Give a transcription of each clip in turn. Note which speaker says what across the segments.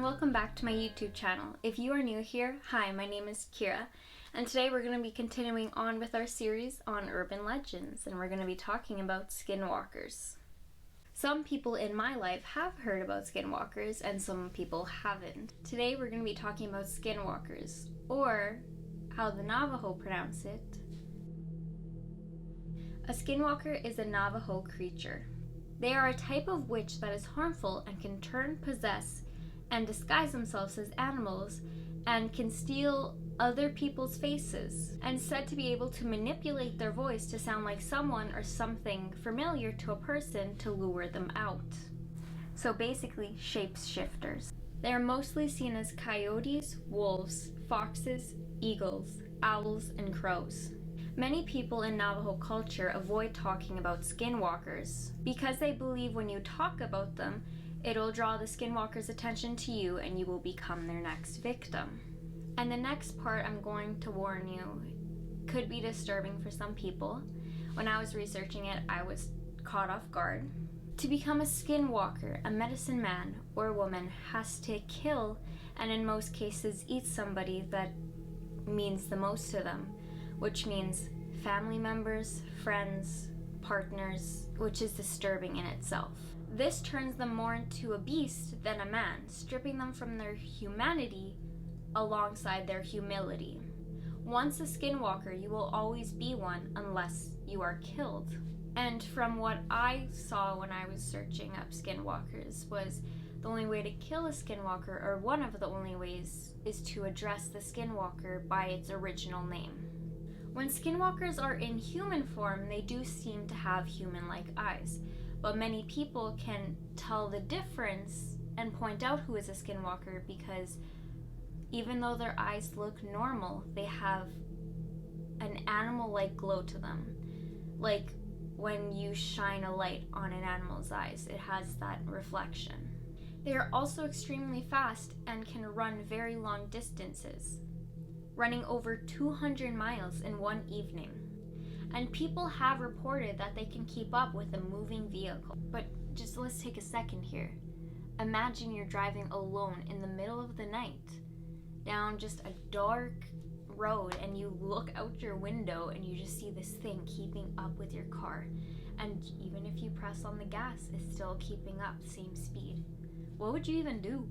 Speaker 1: and welcome back to my YouTube channel. If you are new here, hi, my name is Kira, and today we're going to be continuing on with our series on urban legends, and we're going to be talking about skinwalkers. Some people in my life have heard about skinwalkers, and some people haven't. Today we're going to be talking about skinwalkers, or how the Navajo pronounce it. A skinwalker is a Navajo creature. They are a type of witch that is harmful and can turn, possess, and disguise themselves as animals and can steal other people's faces, and said to be able to manipulate their voice to sound like someone or something familiar to a person to lure them out. So basically, shapeshifters. They are mostly seen as coyotes, wolves, foxes, eagles, owls, and crows. Many people in Navajo culture avoid talking about skinwalkers because they believe when you talk about them, it'll draw the skinwalker's attention to you and you will become their next victim. And the next part, I'm going to warn you, could be disturbing for some people. When I was researching it, I was caught off guard. To become a skinwalker, a medicine man or woman has to kill, and in most cases eat somebody that means the most to them, which means family members, friends, partners, which is disturbing in itself. This turns them more into a beast than a man, stripping them from their humanity alongside their humility. Once a skinwalker, you will always be one unless you are killed. And from what I saw when I was searching up skinwalkers was the only way to kill a skinwalker, or one of the only ways, is to address the skinwalker by its original name. When skinwalkers are in human form, they do seem to have human-like eyes, but many people can tell the difference and point out who is a skinwalker because even though their eyes look normal, they have an animal-like glow to them. Like when you shine a light on an animal's eyes, it has that reflection. They are also extremely fast and can run very long distances, running over 200 miles in one evening. And people have reported that they can keep up with a moving vehicle. But just let's take a second here. Imagine you're driving alone in the middle of the night down just a dark road, and you look out your window and you just see this thing keeping up with your car. And even if you press on the gas, it's still keeping up, same speed. What would you even do?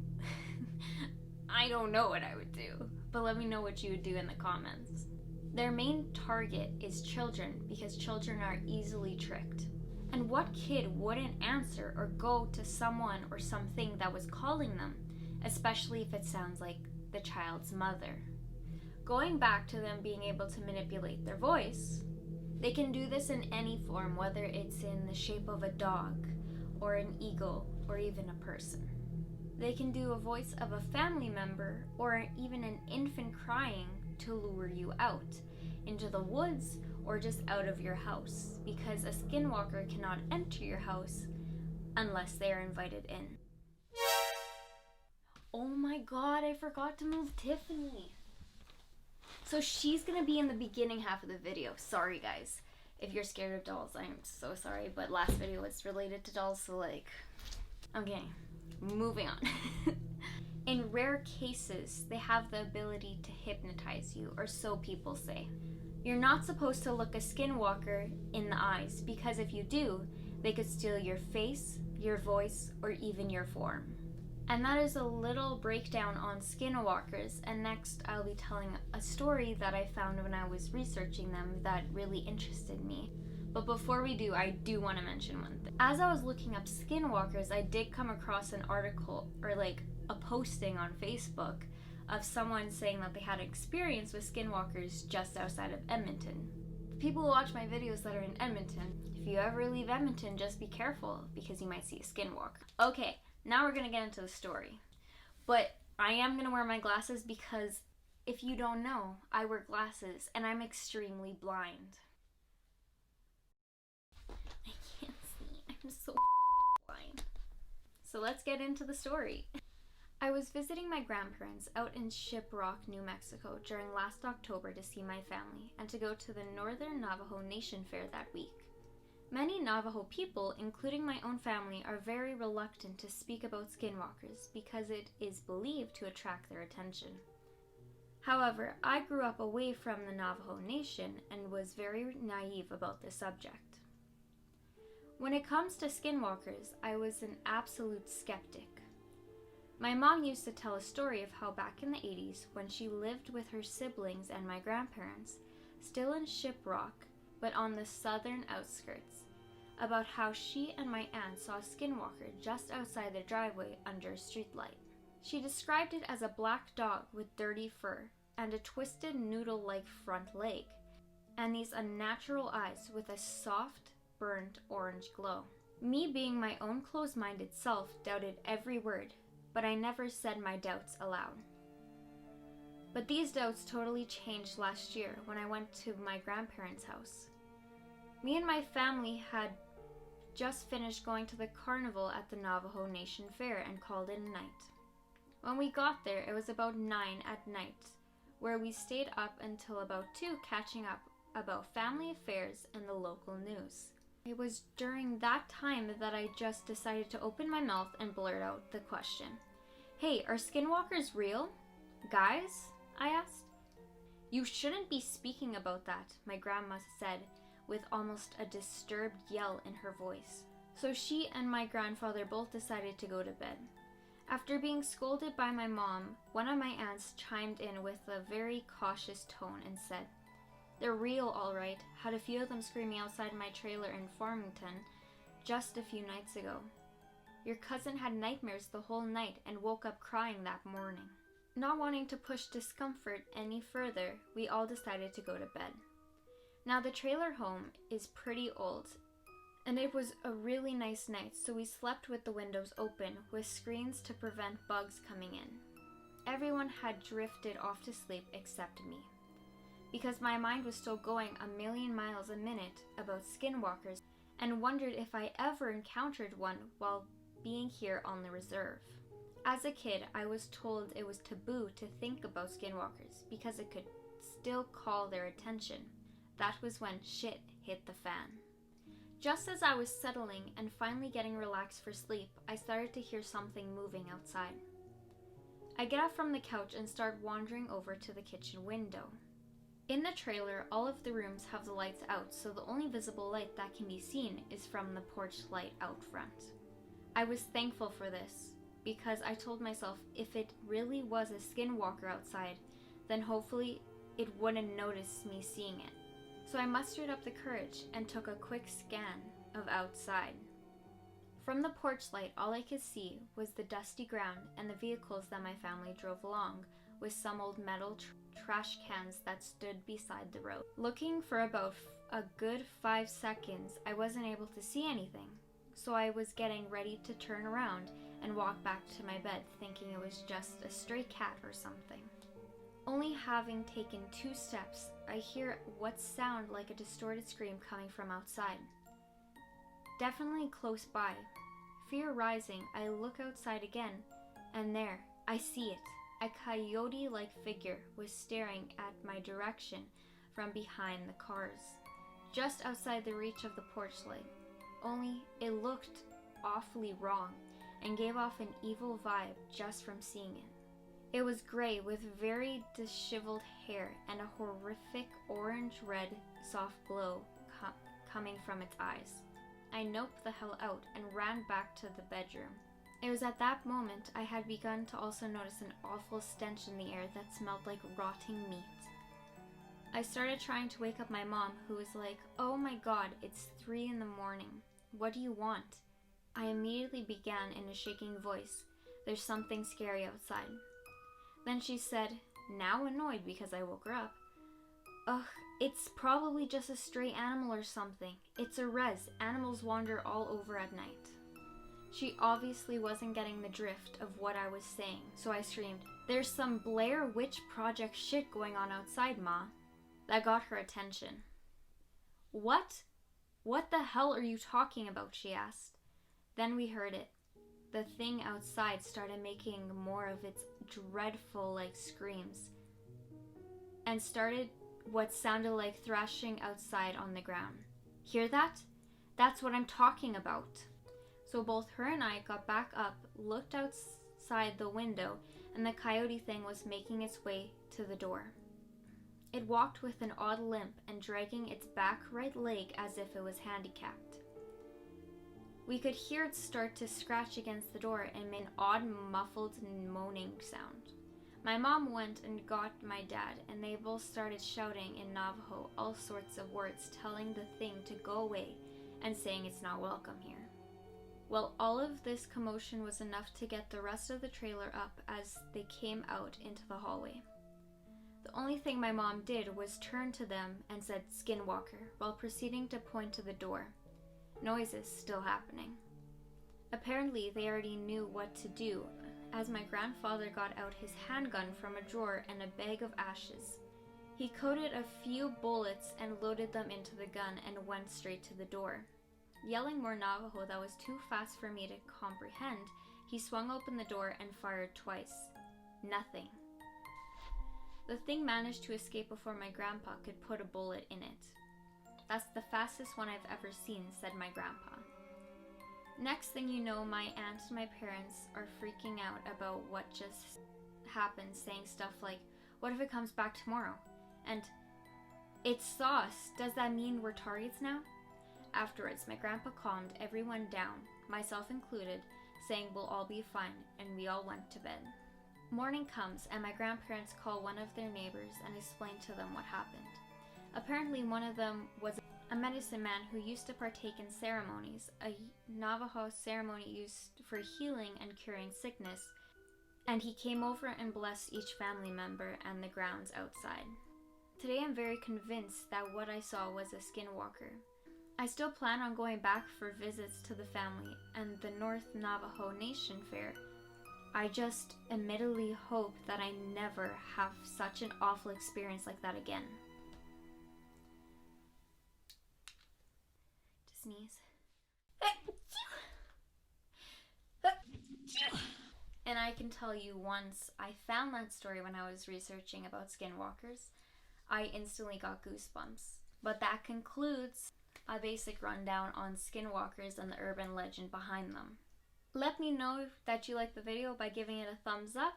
Speaker 1: I don't know what I would do, but let me know what you would do in the comments. Their main target is children because children are easily tricked. And what kid wouldn't answer or go to someone or something that was calling them, especially if it sounds like the child's mother? Going back to them being able to manipulate their voice, they can do this in any form, whether it's in the shape of a dog or an eagle or even a person. They can do a voice of a family member or even an infant crying to lure you out into the woods or just out of your house, because a skinwalker cannot enter your house unless they are invited in. Oh my god, I forgot to move Tiffany. So she's gonna be in the beginning half of the video. Sorry guys. If you're scared of dolls, I'm so sorry, but last video was related to dolls, so okay, moving on. In rare cases, they have the ability to hypnotize you, or so people say. You're not supposed to look a skinwalker in the eyes, because if you do, they could steal your face, your voice, or even your form. And that is a little breakdown on skinwalkers, and next I'll be telling a story that I found when I was researching them that really interested me. But before we do, I do want to mention one thing. As I was looking up skinwalkers, I did come across an article, or a posting on Facebook of someone saying that they had experience with skinwalkers just outside of Edmonton. People who watch my videos that are in Edmonton, if you ever leave Edmonton, just be careful because you might see a skinwalker. Okay, now we're gonna get into the story. But I am gonna wear my glasses because if you don't know, I wear glasses and I'm extremely blind. I can't see, I'm so blind. So let's get into the story. I was visiting my grandparents out in Shiprock, New Mexico during last October to see my family and to go to the Northern Navajo Nation Fair that week. Many Navajo people, including my own family, are very reluctant to speak about skinwalkers because it is believed to attract their attention. However, I grew up away from the Navajo Nation and was very naive about the subject. When it comes to skinwalkers, I was an absolute skeptic. My mom used to tell a story of how back in the 80s, when she lived with her siblings and my grandparents, still in Shiprock, but on the southern outskirts, about how she and my aunt saw a skinwalker just outside their driveway under a streetlight. She described it as a black dog with dirty fur and a twisted noodle-like front leg, and these unnatural eyes with a soft, burnt orange glow. Me, being my own closed-minded self, doubted every word, but I never said my doubts aloud. But these doubts totally changed last year when I went to my grandparents' house. Me and my family had just finished going to the carnival at the Navajo Nation Fair and called it a night. When we got there, it was about 9 at night, where we stayed up until about 2 catching up about family affairs and the local news. It was during that time that I just decided to open my mouth and blurt out the question, "Hey, are skinwalkers real? Guys?" I asked. "You shouldn't be speaking about that," my grandma said with almost a disturbed yell in her voice. So she and my grandfather both decided to go to bed. After being scolded by my mom, one of my aunts chimed in with a very cautious tone and said, "They're real, all right. Had a few of them screaming outside my trailer in Farmington just a few nights ago. Your cousin had nightmares the whole night and woke up crying that morning." Not wanting to push discomfort any further, we all decided to go to bed. Now, the trailer home is pretty old, and it was a really nice night, so we slept with the windows open with screens to prevent bugs coming in. Everyone had drifted off to sleep except me, because my mind was still going a million miles a minute about skinwalkers and wondered if I ever encountered one while being here on the reserve. As a kid, I was told it was taboo to think about skinwalkers because it could still call their attention. That was when shit hit the fan. Just as I was settling and finally getting relaxed for sleep, I started to hear something moving outside. I get up from the couch and start wandering over to the kitchen window. In the trailer, all of the rooms have the lights out, so the only visible light that can be seen is from the porch light out front. I was thankful for this, because I told myself if it really was a skinwalker outside, then hopefully it wouldn't notice me seeing it. So I mustered up the courage and took a quick scan of outside. From the porch light, all I could see was the dusty ground and the vehicles that my family drove along, with some old metal trash cans that stood beside the road. Looking for about a good 5 seconds, I wasn't able to see anything, so I was getting ready to turn around and walk back to my bed, thinking it was just a stray cat or something. Only having taken 2 steps, I hear what sounded like a distorted scream coming from outside. Definitely close by. Fear rising, I look outside again, and there, I see it. A coyote-like figure was staring at my direction from behind the cars, just outside the reach of the porch light. Only it looked awfully wrong and gave off an evil vibe just from seeing it. It was gray with very disheveled hair and a horrific orange-red soft glow coming from its eyes. I noped the hell out and ran back to the bedroom. It was at that moment I had begun to also notice an awful stench in the air that smelled like rotting meat. I started trying to wake up my mom, who was like, "Oh my god, it's 3 in the morning. What do you want?" I immediately began in a shaking voice, "There's something scary outside." Then she said, now annoyed because I woke her up, "Ugh, it's probably just a stray animal or something. It's a res. Animals wander all over at night." She obviously wasn't getting the drift of what I was saying, so I screamed, "There's some Blair Witch Project shit going on outside, Ma." That got her attention. "What? What the hell are you talking about?" she asked. Then we heard it. The thing outside started making more of its dreadful like screams and started what sounded like thrashing outside on the ground. "Hear that? That's what I'm talking about. So both her and I got back up, looked outside the window, and the coyote thing was making its way to the door. It walked with an odd limp and dragging its back right leg as if it was handicapped. We could hear it start to scratch against the door and make an odd muffled moaning sound. My mom went and got my dad, and they both started shouting in Navajo all sorts of words, telling the thing to go away and saying it's not welcome here. Well, all of this commotion was enough to get the rest of the trailer up as they came out into the hallway. The only thing my mom did was turn to them and said "Skinwalker" while proceeding to point to the door. Noises still happening. Apparently, they already knew what to do, as my grandfather got out his handgun from a drawer and a bag of ashes. He coated a few bullets and loaded them into the gun and went straight to the door. Yelling more Navajo that was too fast for me to comprehend, he swung open the door and fired twice. Nothing. The thing managed to escape before my grandpa could put a bullet in it. That's the fastest one I've ever seen, said my grandpa. Next thing you know, my aunt and my parents are freaking out about what just happened, saying stuff like, "What if it comes back tomorrow?" And, "It's sauce. Does that mean we're targets now?" Afterwards, my grandpa calmed everyone down, myself included, saying we'll all be fine, and we all went to bed. Morning comes, and my grandparents call one of their neighbors and explain to them what happened. Apparently, one of them was a medicine man who used to partake in ceremonies, a Navajo ceremony used for healing and curing sickness, and he came over and blessed each family member and the grounds outside. Today I'm very convinced that what I saw was a skinwalker. I still plan on going back for visits to the family and the North Navajo Nation Fair. I just admittedly hope that I never have such an awful experience like that again. To sneeze. And I can tell you, once I found that story when I was researching about skinwalkers, I instantly got goosebumps. But that concludes a basic rundown on skinwalkers and the urban legend behind them. Let me know that you liked the video by giving it a thumbs up,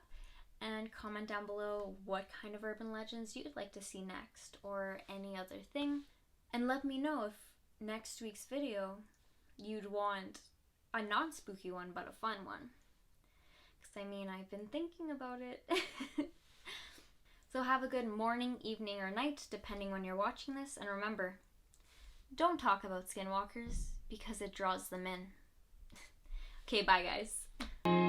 Speaker 1: and comment down below what kind of urban legends you'd like to see next, or any other thing. And let me know if next week's video you'd want a non-spooky one but a fun one. Because I've been thinking about it. So have a good morning, evening, or night, depending when you're watching this, and remember, don't talk about skinwalkers because it draws them in. Okay, bye guys.